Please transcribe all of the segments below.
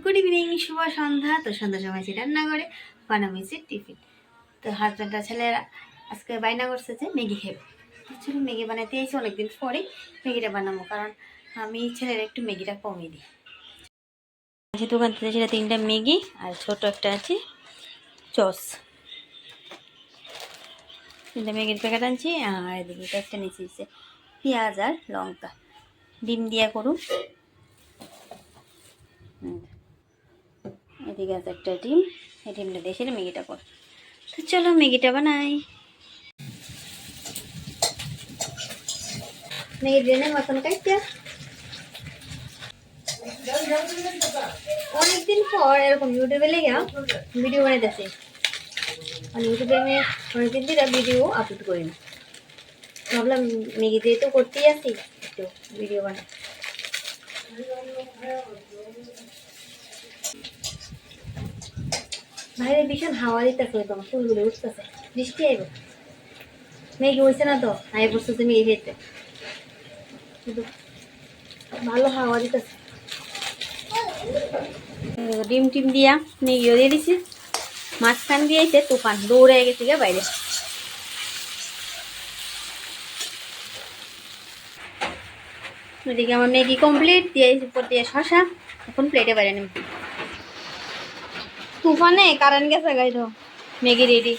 Good evening, শুভ সন্ধ্যা। তো সন্ধ্যার সময় রান্না করে বানাবো হচ্ছে টিফিন। তো হাজব্যান্ডরা ছেলেরা আজকে বায়না করছে যে ম্যাগি খাবো। অ্যাকচুয়ালি ম্যাগি বানাতে এসে অনেকদিন পরে ম্যাগিটা বানাবো, কারণ আমি ছেলেরা একটু ম্যাগিটা কমিয়ে দিই। আছে দোকান থেকে সেটা 3টা ম্যাগি আর ছোট একটা আছে চস। 3টা ম্যাগির প্যাকেট আনছি। আর এদিকে একটা নিচে দিচ্ছে পেঁয়াজ আর লঙ্কা, ডিম দিয়া করুন। এদিকে আছে একটা ডিম, এই ডিমটা দিয়ে সেটা ম্যাগিটা কর। তো চলো ম্যাগিটা বানাই। ম্যাগি ড্রেনের মতন কাটতে অনেকদিন পর এরকম ইউটিউবে লেগে ভিডিও বানাইতেছি। আর ইউটিউবে আমি অনেকদিন ধরে ভিডিও আপলোড করি না, ভাবলাম ম্যাগি দিয়ে তো করতেই আসি, একটু ভিডিও বানাই। বাইরে ভীষণ হাওয়া দিতেছে, তোমার ফুলগুলো উঠতেছে, বৃষ্টি আইব। ম্যাগি হয়েছে না তো আই বসতেছে ম্যাগি খেতে, কিন্তু ভালো হাওয়া দিতেছে। ডিম টিম দিয়া ম্যাগিও দিয়ে দিছি। মাঝখান দিয়েছে তুফান, দৌড়ে গেছে গিয়ে বাইরে। ওদিকে আমার ম্যাগি কমপ্লিট দিয়ে উপর দিয়ে শশা, এখন প্লেটে বাইরে নেব। তুফানে কারেন্ট গেছে গাই, তো ম্যাগি রেডি।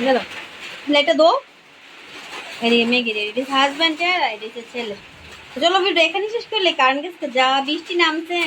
গেল প্লেটে দো। এদিকে ম্যাগি রেডি, হাজব্যান্ড আর এদিকে ছেলে। চলো ভিডিও এখানে শেষ করলে, কারেন্ট গেছে, যা বৃষ্টি নামছে।